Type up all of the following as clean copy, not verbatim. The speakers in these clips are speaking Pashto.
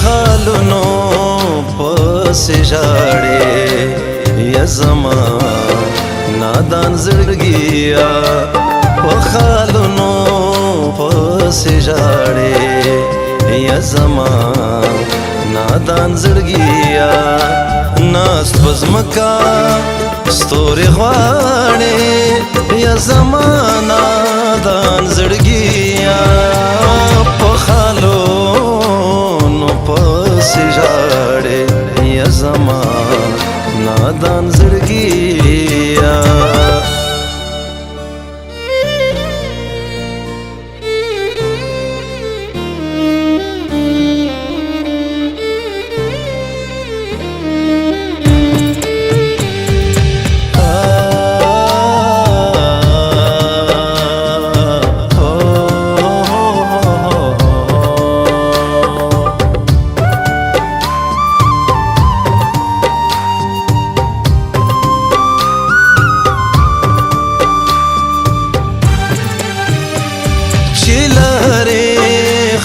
خالونو پس ژاړې یا زما نادان زړګیا په خالونو پس ژاړې یا زما نادان زړګیا ناست پزمکا ستوري غواړې یا زما نادان زړګیا په خالونو پس ژاړې یا زما نادان زړګیا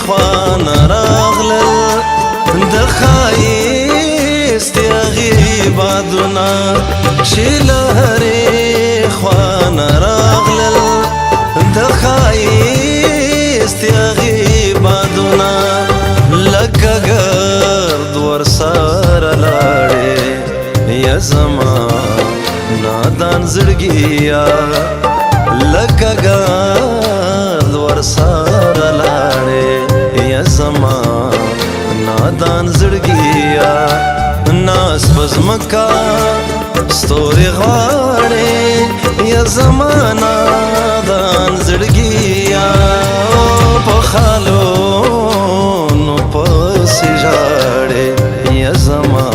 خوان راغلل د ښایست هغې بادونه چې لهرې خوان راغلل د ښایست هغې بادونه لکه ګرد ورسره لاړې یا زما نادان زړګیا لکه ګرد ورسره لاړې یا زما نادان زړګیا ناس پزمکا ستوري غواړې یا زما نادان زړګیا په خالونو پسې ژاړې یا زما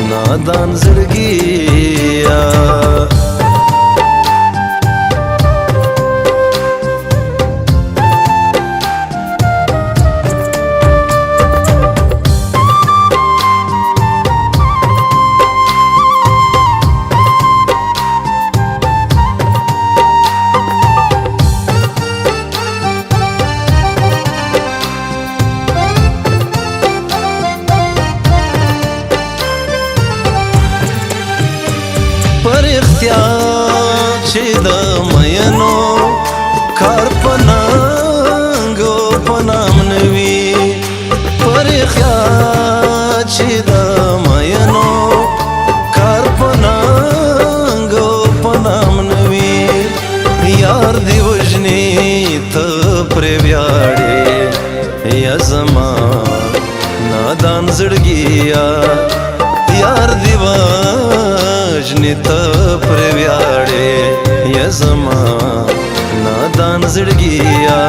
نادان زړګیا پر اختیار چې د مینو کار په ننګو په نام نوي پر اختیار چې د مینو کار په ننګو په نام نوي یار دی وژني ته پرې ویاړې یا زما نادان زړګیا یار دی وژني ته پرې ویاړې یا زما نادان زړګیا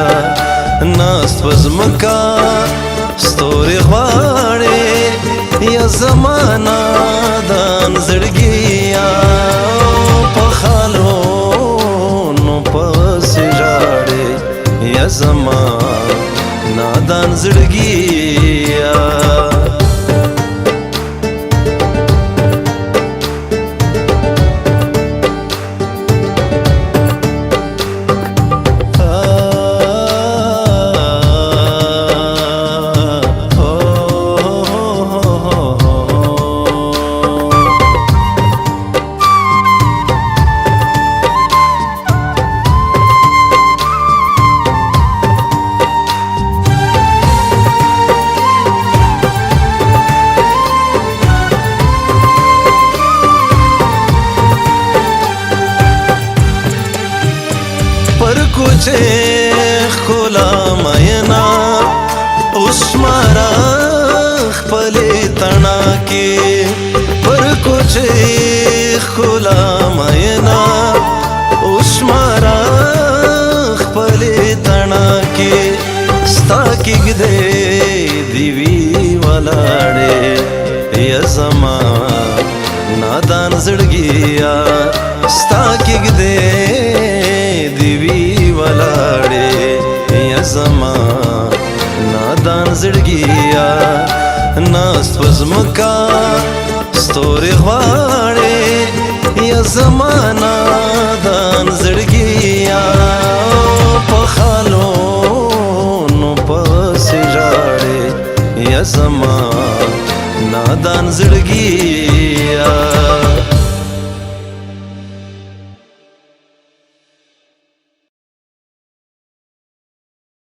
ناست پزمکا ستوري غواړې یا زما نادان زړګیا په خالونو پسې ژاړې یا زما نادان زړګیا کوچه ښکلا مینا اوس مارا خپلې تڼا کې پر کوچه ښکلا مینا اوس مارا خپلې تڼا کې ستا کېږدی دی وی ولاړې یا زما نادان زړګیا ستا کېږدی دی وی ولاړې یا زما نادان زړګیا ناست په ځمکه ستوري غواړې یا زما نادان زړګیا په خالونو پسې ژاړې یا زما نادان زړګیا